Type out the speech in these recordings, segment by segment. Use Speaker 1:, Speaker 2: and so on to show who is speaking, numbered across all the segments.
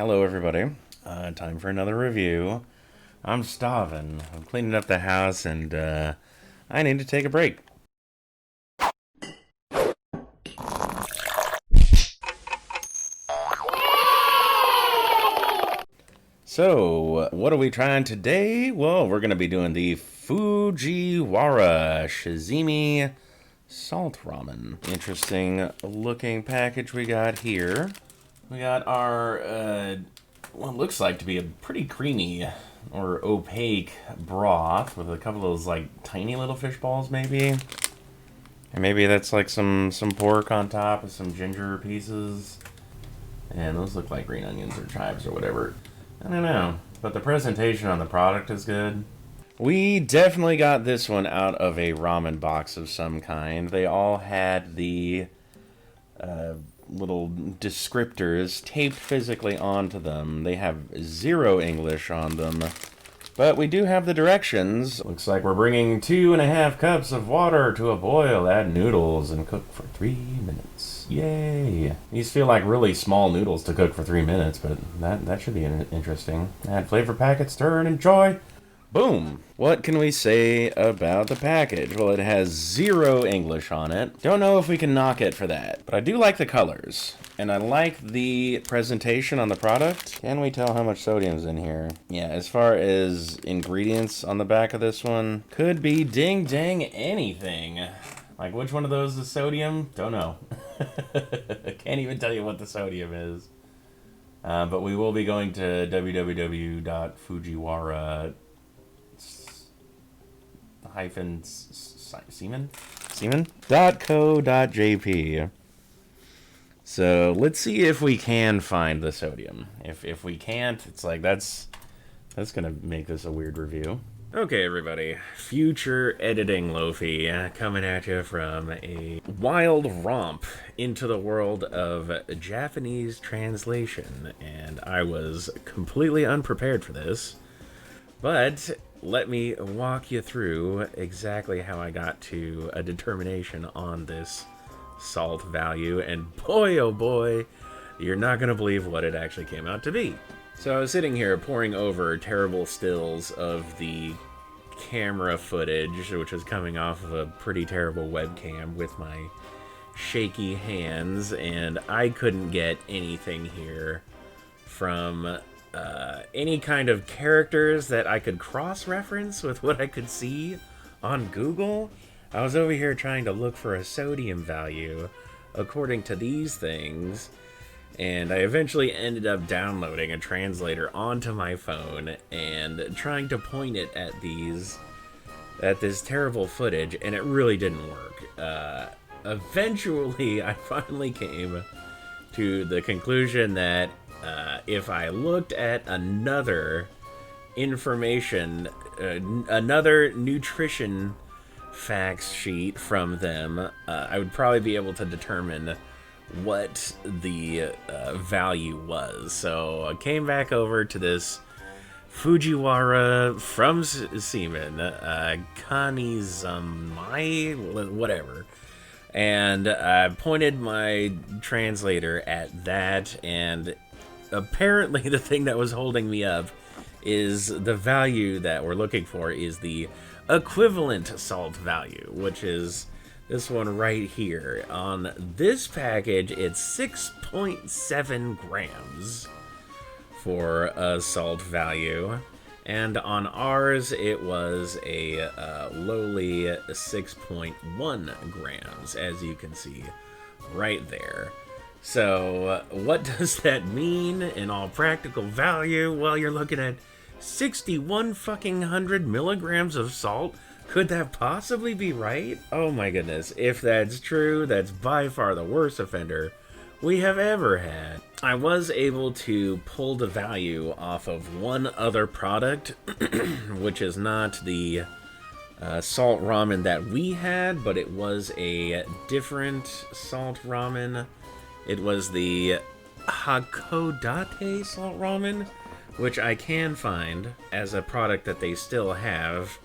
Speaker 1: Hello everybody. Time for another review. I'm starving. I'm cleaning up the house and I need to take a break. So, what are we trying today? Well, we're going to be doing the Fujiwara Shizimi Salt Ramen. Interesting looking package we got here. We got our, what looks like to be a pretty creamy or opaque broth with a couple of those, like, tiny little fish balls, maybe. And maybe that's like some pork on top with some ginger pieces. And those look like green onions or chives or whatever. I don't know. But the presentation on the product is good. We definitely got this one out of a ramen box of some kind. They all had the little descriptors taped physically onto them. They have zero English on them. But we do have the directions. Looks like we're bringing 2.5 cups of water to a boil. Add noodles and cook for 3 minutes. Yay! These feel like really small noodles to cook for 3 minutes, but that should be interesting. Add flavor packet, stir, and enjoy. Boom! What can we say about the package? Well, it has zero English on it. Don't know if we can knock it for that. But I do like the colors. And I like the presentation on the product. Can we tell how much sodium's in here? Yeah, as far as ingredients on the back of this one, could be ding dang anything. Like, which one of those is sodium? Don't know. Can't even tell you what the sodium is. But we will be going to www.fujiwara semen.co.jp. So let's see if we can find the sodium. If we can't, it's like that's gonna make this a weird review. Okay, everybody, future editing Lofi coming at you from a wild romp into the world of Japanese translation, and I was completely unprepared for this, but let me walk you through exactly how I got to a determination on this salt value, and boy oh boy, you're not gonna believe what it actually came out to be. So I was sitting here poring over terrible stills of the camera footage, which was coming off of a pretty terrible webcam with my shaky hands, and I couldn't get anything here from any kind of characters that I could cross-reference with what I could see on Google. I was over here trying to look for a sodium value according to these things, and I eventually ended up downloading a translator onto my phone and trying to point it at this terrible footage, and it really didn't work. Eventually, I finally came to the conclusion that if I looked at another another nutrition facts sheet from them, I would probably be able to determine what the value was. So I came back over to this Fujiwara from Semen, Kanizamai, whatever. And I pointed my translator at that, and apparently the thing that was holding me up is the value that we're looking for is the equivalent salt value, which is this one right here. On this package, it's 6.7 grams for a salt value, and on ours it was a lowly 6.1 grams, as you can see right there. So what does that mean in all practical value? Well, you're looking at 6,100 milligrams of salt. Could that possibly be right? Oh my goodness. If that's true, that's by far the worst offender we have ever had. I was able to pull the value off of one other product, which is not the salt ramen that we had, but it was a different salt ramen. It was the Hakodate salt ramen, which I can find as a product that they still have.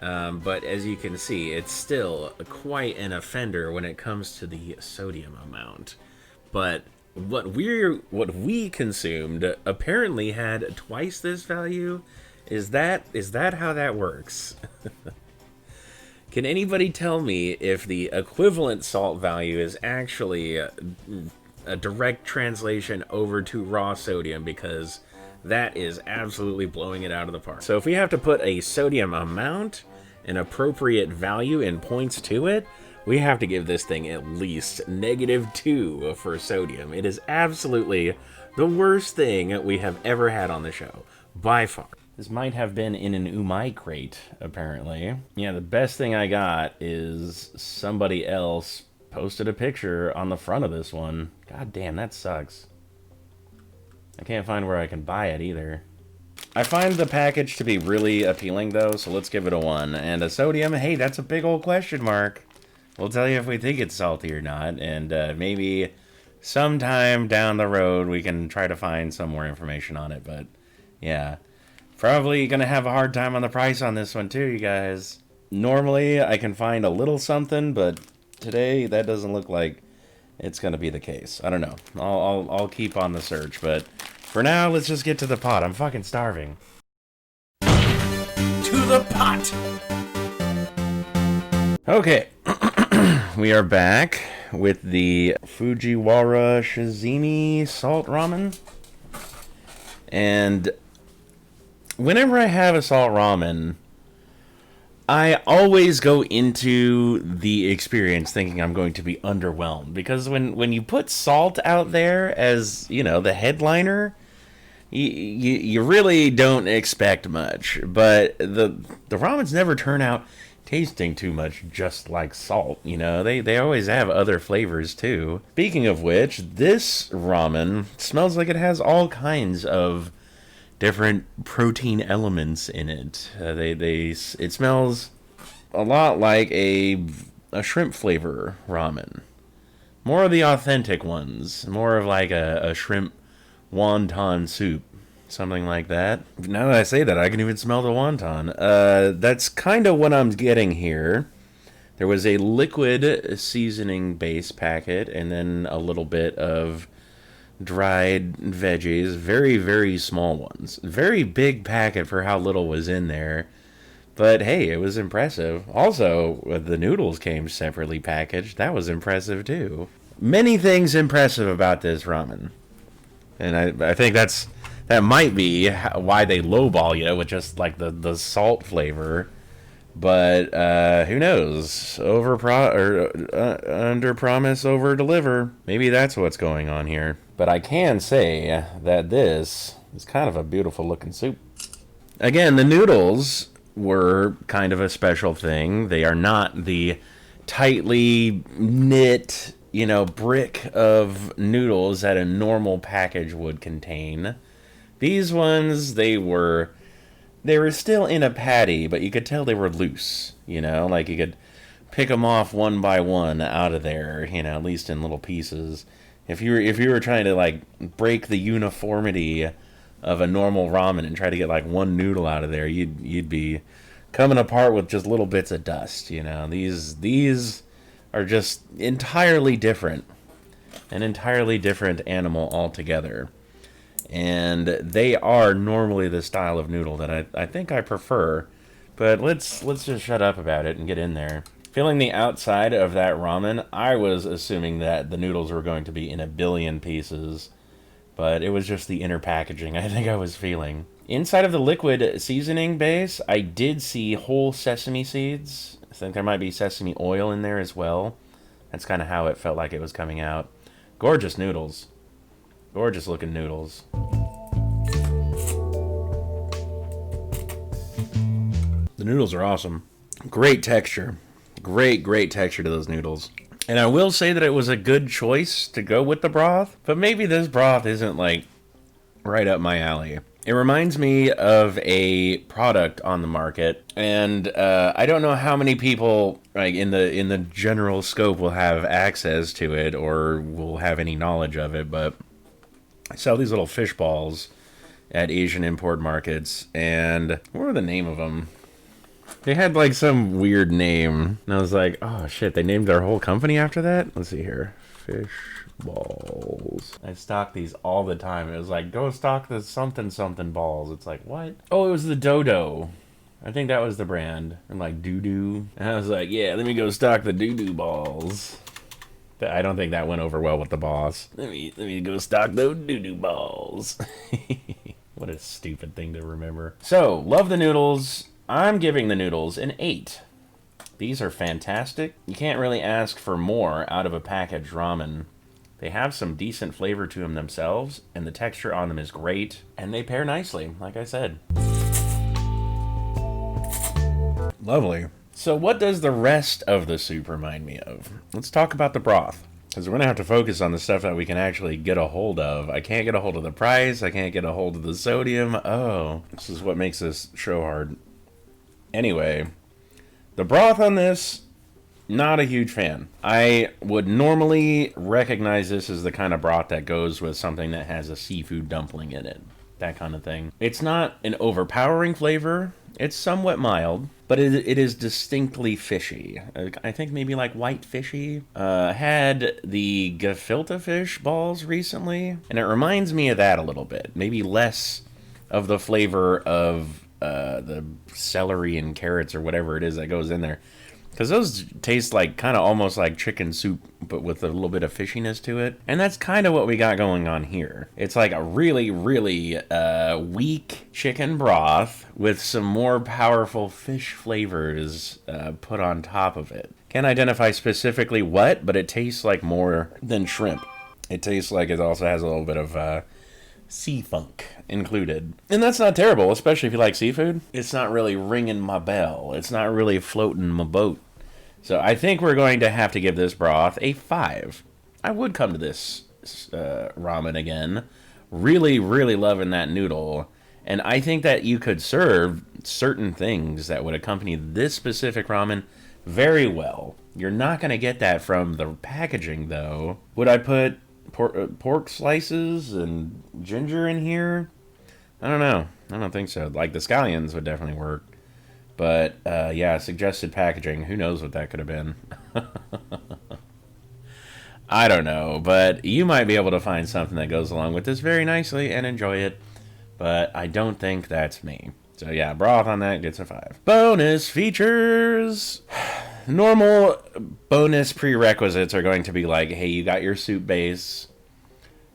Speaker 1: But as you can see, it's still quite an offender when it comes to the sodium amount. But what we consumed apparently had twice this value. Is that how that works? Can anybody tell me if the equivalent salt value is actually a direct translation over to raw sodium? Because that is absolutely blowing it out of the park. So if we have to put a sodium amount, an appropriate value in points to it, we have to give this thing at least -2 for sodium. It is absolutely the worst thing we have ever had on the show, by far. This might have been in an umai crate, apparently. Yeah, the best thing I got is somebody else posted a picture on the front of this one. God damn, that sucks. I can't find where I can buy it either. I find the package to be really appealing, though, so let's give it a 1. And a sodium, hey, that's a big old question mark. We'll tell you if we think it's salty or not, and maybe sometime down the road we can try to find some more information on it, but yeah. Probably gonna have a hard time on the price on this one too, you guys. Normally I can find a little something, but today that doesn't look like it's gonna be the case. I don't know. I'll keep on the search, but for now, let's just get to the pot. I'm fucking starving. To the pot! Okay. We are back with the Fujiwara Shizimi salt ramen. And whenever I have a salt ramen, I always go into the experience thinking I'm going to be underwhelmed. Because when you put salt out there as, you know, the headliner, you really don't expect much. But the ramens never turn out tasting too much just like salt, you know. They always have other flavors too. Speaking of which, this ramen smells like it has all kinds of different protein elements in it. It smells a lot like a shrimp flavor ramen. More of the authentic ones. More of like a shrimp wonton soup. Something like that. Now that I say that, I can even smell the wonton. That's kind of what I'm getting here. There was a liquid seasoning base packet, and then a little bit of dried veggies. Very, very small ones. Very big packet for how little was in there. But hey, it was impressive. Also, the noodles came separately packaged. That was impressive too. Many things impressive about this ramen. And I think that might be why they lowball you with just like the salt flavor. But who knows? Under promise, over deliver. Maybe that's what's going on here. But I can say that this is kind of a beautiful looking soup. Again, the noodles were kind of a special thing. They are not the tightly knit, you know, brick of noodles that a normal package would contain. These ones, they were still in a patty, but you could tell they were loose, you know, like you could pick them off one by one out of there, you know, at least in little pieces. If you were trying to like break the uniformity of a normal ramen and try to get like one noodle out of there, you'd be coming apart with just little bits of dust, you know. These are just entirely different, an entirely different animal altogether. And they are normally the style of noodle that I think I prefer. But let's just shut up about it and get in there. Feeling the outside of that ramen, I was assuming that the noodles were going to be in a billion pieces. But it was just the inner packaging I think I was feeling. Inside of the liquid seasoning base, I did see whole sesame seeds. I think there might be sesame oil in there as well. That's kind of how it felt like it was coming out. Gorgeous noodles. Gorgeous looking noodles. The noodles are awesome. Great texture. Great texture to those noodles. And I will say that it was a good choice to go with the broth, but maybe this broth isn't like right up my alley. It reminds me of a product on the market, and I don't know how many people like in the general scope will have access to it or will have any knowledge of it, but I sell these little fish balls at Asian import markets, and what were the name of them? They had like some weird name, and I was like, oh shit, they named their whole company after that? Let's see here. Fish balls. I stock these all the time. It was like, go stock the something something balls. It's like, what? Oh, it was the Dodo. I think that was the brand. And like doo-doo. And I was like, yeah, let me go stock the doo-doo balls. I don't think that went over well with the boss. Let me go stock those doo-doo balls. What a stupid thing to remember. So, love the noodles. I'm giving the noodles an 8. These are fantastic. You can't really ask for more out of a packaged ramen. They have some decent flavor to them themselves, and the texture on them is great, and they pair nicely, like I said. Lovely. So what does the rest of the soup remind me of? Let's talk about the broth, because we're going to have to focus on the stuff that we can actually get a hold of. I can't get a hold of the price. I can't get a hold of the sodium. Oh, this is what makes this show hard. Anyway, the broth on this, not a huge fan. I would normally recognize this as the kind of broth that goes with something that has a seafood dumpling in it. That kind of thing. It's not an overpowering flavor. It's somewhat mild, but it is distinctly fishy. I think maybe like white fishy. Had the gefilte fish balls recently, and it reminds me of that a little bit. Maybe less of the flavor of the celery and carrots or whatever it is that goes in there. Because those taste like kind of almost like chicken soup, but with a little bit of fishiness to it. And that's kind of what we got going on here. It's like a really, really weak chicken broth with some more powerful fish flavors put on top of it. Can't identify specifically what, but it tastes like more than shrimp. It tastes like it also has a little bit of sea funk included. And that's not terrible, especially if you like seafood. It's not really ringing my bell. It's not really floating my boat. So I think we're going to have to give this broth a 5. I would come to this ramen again. Really, really loving that noodle. And I think that you could serve certain things that would accompany this specific ramen very well. You're not going to get that from the packaging, though. Would I put pork slices and ginger in here? I don't know. I don't think so. Like the scallions would definitely work. But, yeah, suggested packaging. Who knows what that could have been? I don't know. But you might be able to find something that goes along with this very nicely and enjoy it. But I don't think that's me. So, yeah, broth on that gets a 5. Bonus features. Normal bonus prerequisites are going to be like, hey, you got your soup base.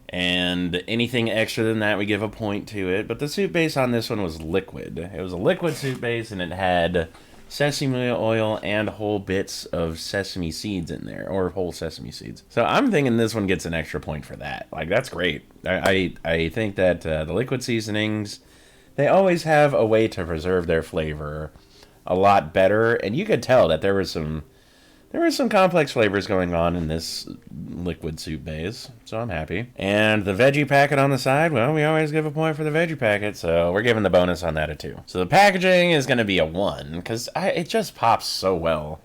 Speaker 1: And anything extra than that, we give a point to it. But the soup base on this one was liquid. It was a liquid soup base, and it had sesame oil and whole bits of sesame seeds in there, or whole sesame seeds. So I'm thinking this one gets an extra point for that. Like, that's great. I think that the liquid seasonings, they always have a way to preserve their flavor a lot better. And you could tell that there were some complex flavors going on in this liquid soup base, so I'm happy. And the veggie packet on the side, well, we always give a point for the veggie packet, so we're giving the bonus on that a 2. So the packaging is going to be a 1, because it just pops so well.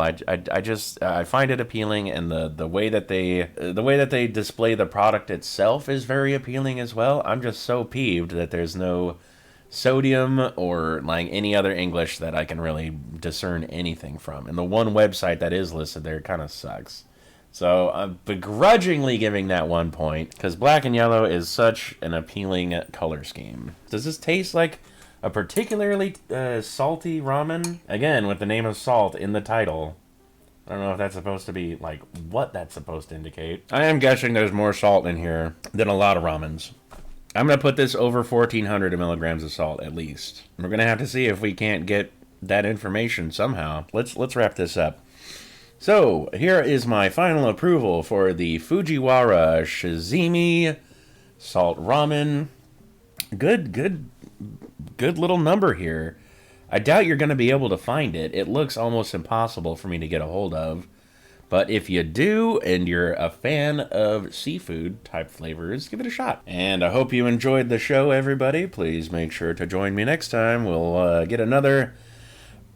Speaker 1: I find it appealing, and the way that they display the product itself is very appealing as well. I'm just so peeved that there's no sodium or like any other English that I can really discern anything from. And the one website that is listed there kind of sucks. So I'm begrudgingly giving that 1 point because black and yellow is such an appealing color scheme. Does this taste like a particularly salty ramen? Again, with the name of salt in the title. I don't know if that's supposed to be like what that's supposed to indicate. I am guessing there's more salt in here than a lot of ramens. I'm going to put this over 1,400 milligrams of salt, at least. We're going to have to see if we can't get that information somehow. Let's wrap this up. So, here is my final approval for the Fujiwara Shizimi Salt Ramen. Good little number here. I doubt you're going to be able to find it. It looks almost impossible for me to get a hold of. But if you do, and you're a fan of seafood type flavors, give it a shot. And I hope you enjoyed the show, everybody. Please make sure to join me next time. We'll get another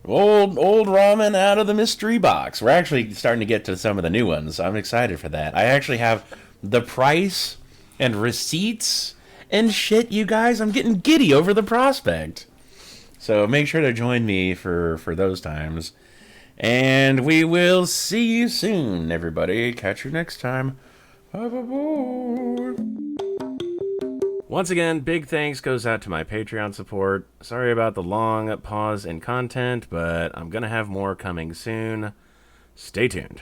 Speaker 1: old ramen out of the mystery box. We're actually starting to get to some of the new ones. I'm excited for that. I actually have the price and receipts and shit, you guys. I'm getting giddy over the prospect. So make sure to join me for those times. And we will see you soon, everybody. Catch you next time. Hoverboard. Once again, big thanks goes out to my Patreon support. Sorry about the long pause in content, but I'm gonna have more coming soon. Stay tuned.